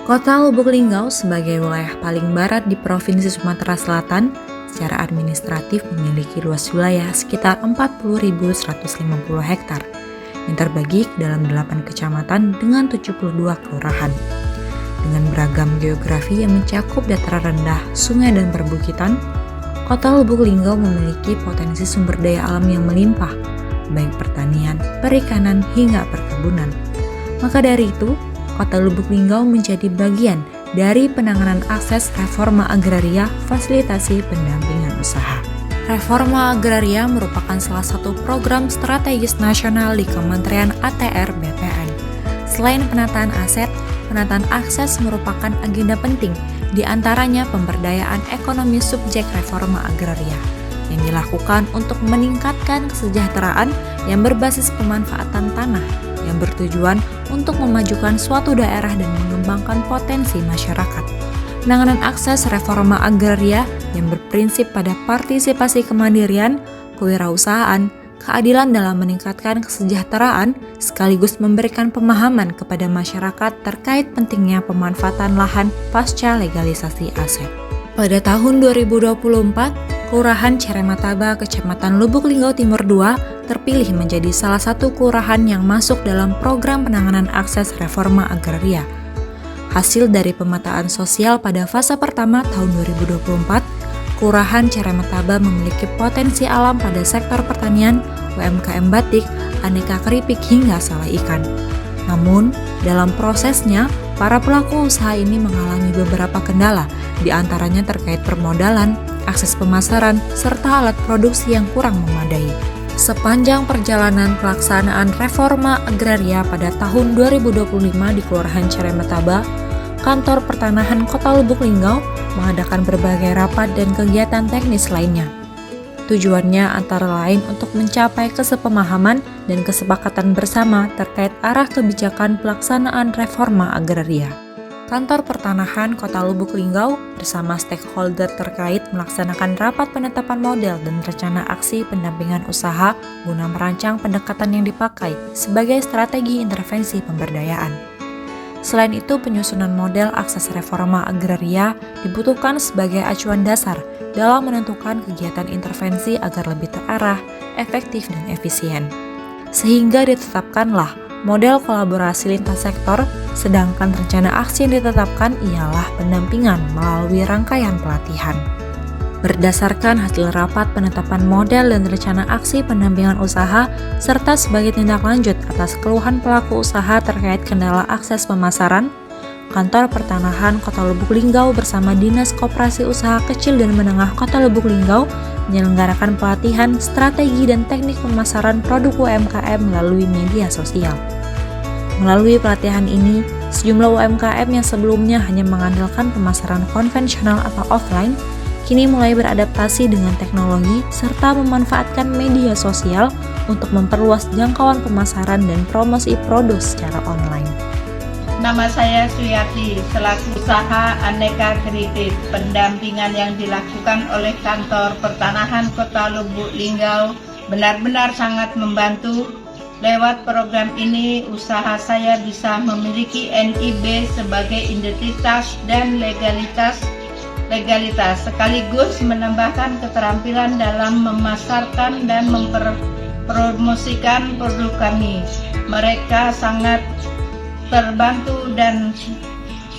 Kota Lubuk Linggau sebagai wilayah paling barat di Provinsi Sumatera Selatan secara administratif memiliki luas wilayah sekitar 40.150 hektar yang terbagi ke dalam 8 kecamatan dengan 72 kelurahan. Dengan beragam geografi yang mencakup dataran rendah, sungai dan perbukitan, Kota Lubuk Linggau memiliki potensi sumber daya alam yang melimpah, baik pertanian, perikanan, hingga perkebunan. Maka dari itu, Kota Lubuk Linggau menjadi bagian dari penanganan akses reforma agraria fasilitasi pendampingan usaha. Reforma agraria merupakan salah satu program strategis nasional di Kementerian ATR BPN. Selain penataan aset, penataan akses merupakan agenda penting, di antaranya pemberdayaan ekonomi subjek reforma agraria yang dilakukan untuk meningkatkan kesejahteraan yang berbasis pemanfaatan tanah yang bertujuan untuk memajukan suatu daerah dan mengembangkan potensi masyarakat. Penanganan akses reforma agraria yang berprinsip pada partisipasi kemandirian, kewirausahaan, keadilan dalam meningkatkan kesejahteraan, sekaligus memberikan pemahaman kepada masyarakat terkait pentingnya pemanfaatan lahan pasca legalisasi aset. Pada tahun 2024, Kelurahan Ceremataba, Kecamatan Lubuk Linggau Timur II, terpilih menjadi salah satu kelurahan yang masuk dalam program penanganan akses reforma agraria. Hasil dari pemetaan sosial pada fase pertama tahun 2024, Kelurahan Ceremataba memiliki potensi alam pada sektor pertanian, UMKM batik, aneka keripik hingga salai ikan. Namun, dalam prosesnya, para pelaku usaha ini mengalami beberapa kendala, di antaranya terkait permodalan, akses pemasaran, serta alat produksi yang kurang memadai. Sepanjang perjalanan pelaksanaan reforma agraria pada tahun 2025 di Kelurahan Ceremataba, Kantor Pertanahan Kota Lubuk Linggau mengadakan berbagai rapat dan kegiatan teknis lainnya. Tujuannya antara lain untuk mencapai kesepemahaman dan kesepakatan bersama terkait arah kebijakan pelaksanaan reforma agraria. Kantor Pertanahan Kota Lubuk Linggau bersama stakeholder terkait melaksanakan rapat penetapan model dan rencana aksi pendampingan usaha guna merancang pendekatan yang dipakai sebagai strategi intervensi pemberdayaan. Selain itu, penyusunan model akses reforma agraria dibutuhkan sebagai acuan dasar dalam menentukan kegiatan intervensi agar lebih terarah, efektif, dan efisien. Sehingga ditetapkanlah model kolaborasi lintas sektor, sedangkan rencana aksi yang ditetapkan ialah pendampingan melalui rangkaian pelatihan. Berdasarkan hasil rapat penetapan model dan rencana aksi pendampingan usaha, serta sebagai tindak lanjut atas keluhan pelaku usaha terkait kendala akses pemasaran, Kantor Pertanahan Kota Lubuk Linggau bersama Dinas Koperasi Usaha Kecil dan Menengah Kota Lubuk Linggau menyelenggarakan pelatihan strategi dan teknik pemasaran produk UMKM melalui media sosial. Melalui pelatihan ini, sejumlah UMKM yang sebelumnya hanya mengandalkan pemasaran konvensional atau offline, kini mulai beradaptasi dengan teknologi serta memanfaatkan media sosial untuk memperluas jangkauan pemasaran dan promosi produk secara online. Nama saya Suyati, selaku usaha aneka keripik. Pendampingan yang dilakukan oleh Kantor Pertanahan Kota Lubuk Linggau benar-benar sangat membantu. Lewat program ini, usaha saya bisa memiliki NIB sebagai identitas dan legalitas sekaligus menambahkan keterampilan dalam memasarkan dan mempromosikan produk kami. Mereka sangat terbantu dan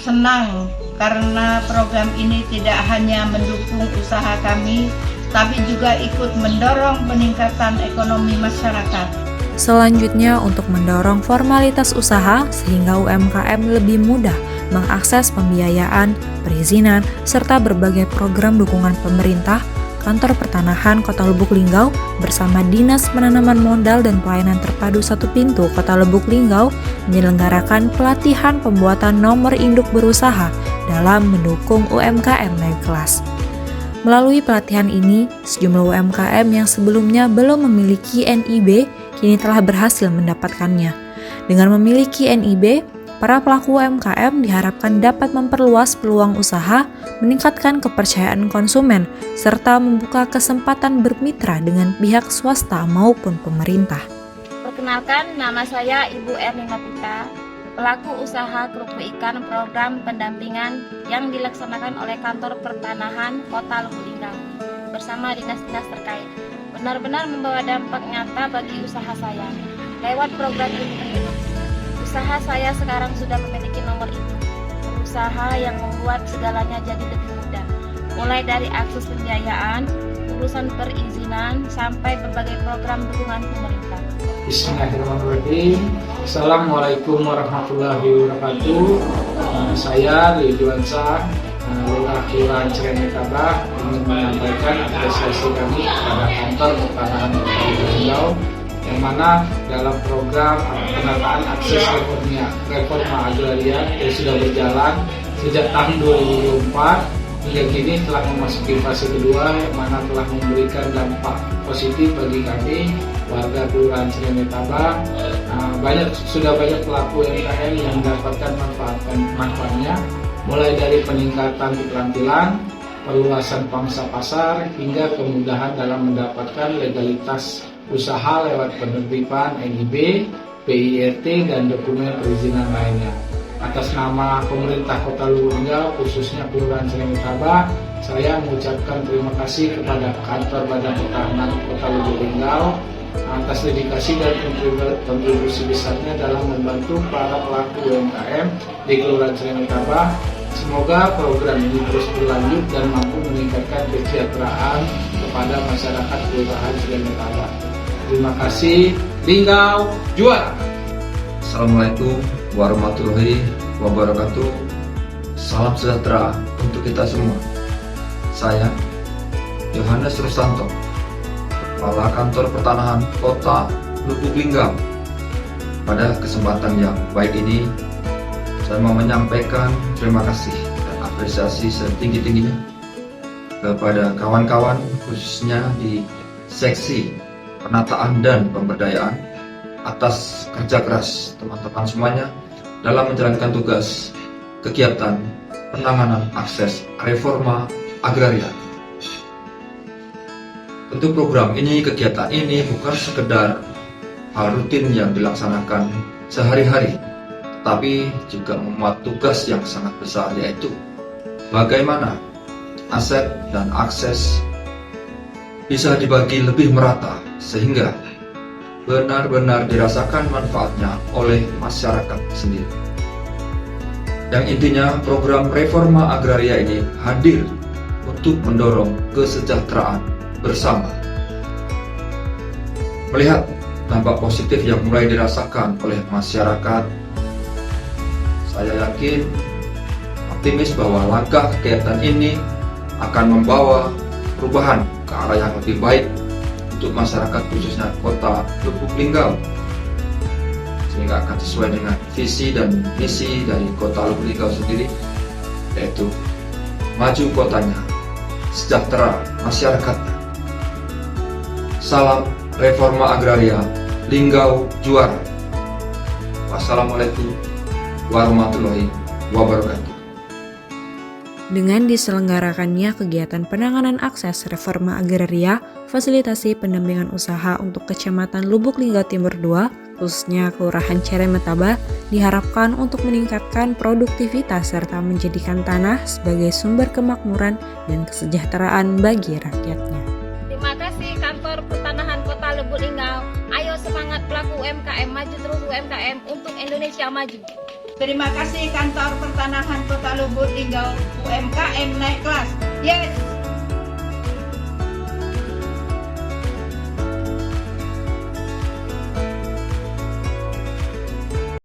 senang karena program ini tidak hanya mendukung usaha kami, tapi juga ikut mendorong peningkatan ekonomi masyarakat. Selanjutnya, untuk mendorong formalitas usaha sehingga UMKM lebih mudah mengakses pembiayaan, perizinan, serta berbagai program dukungan pemerintah, Kantor Pertanahan Kota Lubuk Linggau bersama Dinas Penanaman Modal dan Pelayanan Terpadu Satu Pintu Kota Lubuk Linggau menyelenggarakan pelatihan pembuatan nomor induk berusaha dalam mendukung UMKM naik kelas. Melalui pelatihan ini, sejumlah UMKM yang sebelumnya belum memiliki NIB kini telah berhasil mendapatkannya. Dengan memiliki NIB, para pelaku UMKM diharapkan dapat memperluas peluang usaha, meningkatkan kepercayaan konsumen, serta membuka kesempatan bermitra dengan pihak swasta maupun pemerintah. Perkenalkan, nama saya Ibu Erlina Pita. pelaku usaha kerupuk ikan program pendampingan yang dilaksanakan oleh Kantor Pertanahan Kota Lubuk Linggau bersama dinas-dinas terkait benar-benar membawa dampak nyata bagi usaha saya. Lewat program ini, usaha saya sekarang sudah memiliki nomor induk, usaha yang membuat segalanya jadi lebih mudah, mulai dari akses pembiayaan, urusan perizinan, sampai berbagai program dukungan pemerintah. Bismillahirrahmanirrahim. Assalamualaikum warahmatullahi wabarakatuh. Saya Lee Juansa, Lurah Kelurahan Cirende Tabah, ingin menyampaikan apresiasi kami kepada Kantor Pertanahan Kota Lubuk Linggau, yang mana dalam program penataan akses reforma agraria yang sudah berjalan sejak tahun 2004 hingga kini telah memasuki fase kedua, yang mana telah memberikan dampak positif bagi kami warga Kelurahan Cirende Tabah. Sudah banyak pelaku UMKM yang mendapatkan manfaatnya, mulai dari peningkatan keterampilan, perluasan pangsa pasar, hingga kemudahan dalam mendapatkan legalitas usaha lewat penerbitan NIB, PIRT, dan dokumen perizinan lainnya. Atas nama pemerintah Kota Lubuk Linggau, khususnya Kelurahan Cirende Tabah, saya mengucapkan terima kasih kepada Kantor Badan Pertanahan Kota Lubuk Linggau atas dedikasi dan kontribusi besarnya dalam membantu para pelaku UMKM di Kelurahan Cirende Tabah. Semoga program ini terus berlanjut dan mampu meningkatkan kesejahteraan kepada masyarakat Kelurahan Cirende Tabah. Terima kasih. Linggau juara. Assalamualaikum warahmatullahi wabarakatuh. Salam sejahtera untuk kita semua. Saya Yohanes Rusanto, Kepala Kantor Pertanahan Kota Lubuk Linggau. Pada kesempatan yang baik ini, saya mau menyampaikan terima kasih dan apresiasi setinggi-tingginya kepada kawan-kawan, khususnya di seksi penataan dan pemberdayaan, atas kerja keras teman-teman semuanya dalam menjalankan tugas kegiatan penanganan akses reforma agraria. Tentu program ini, kegiatan ini bukan sekedar hal rutin yang dilaksanakan sehari-hari, tetapi juga memuat tugas yang sangat besar, yaitu bagaimana aset dan akses bisa dibagi lebih merata sehingga benar-benar dirasakan manfaatnya oleh masyarakat sendiri. Yang intinya, program reforma agraria ini hadir untuk mendorong kesejahteraan bersama. Melihat dampak positif yang mulai dirasakan oleh masyarakat, saya yakin optimis bahwa langkah kegiatan ini akan membawa perubahan ke arah yang lebih baik untuk masyarakat, khususnya Kota Lubuk Linggau, sehingga akan sesuai dengan visi dan misi dari Kota Lubuk Linggau sendiri, yaitu maju kotanya, sejahtera masyarakatnya. Salam reforma agraria, Linggau juara. Wassalamualaikum warahmatullahi wabarakatuh. Dengan diselenggarakannya kegiatan penanganan akses reforma agraria, fasilitasi pendampingan usaha untuk Kecamatan Lubuk Linggau Timur 2, khususnya Kelurahan Cirende Tabah, diharapkan untuk meningkatkan produktivitas serta menjadikan tanah sebagai sumber kemakmuran dan kesejahteraan bagi rakyatnya. Terima kasih Kantor Pertanahan Kota Lubuk Linggau. Ayo semangat pelaku UMKM, maju terus UMKM untuk Indonesia maju. Terima kasih Kantor Pertanahan Kota Lubuk Linggau, UMKM naik kelas. Yes!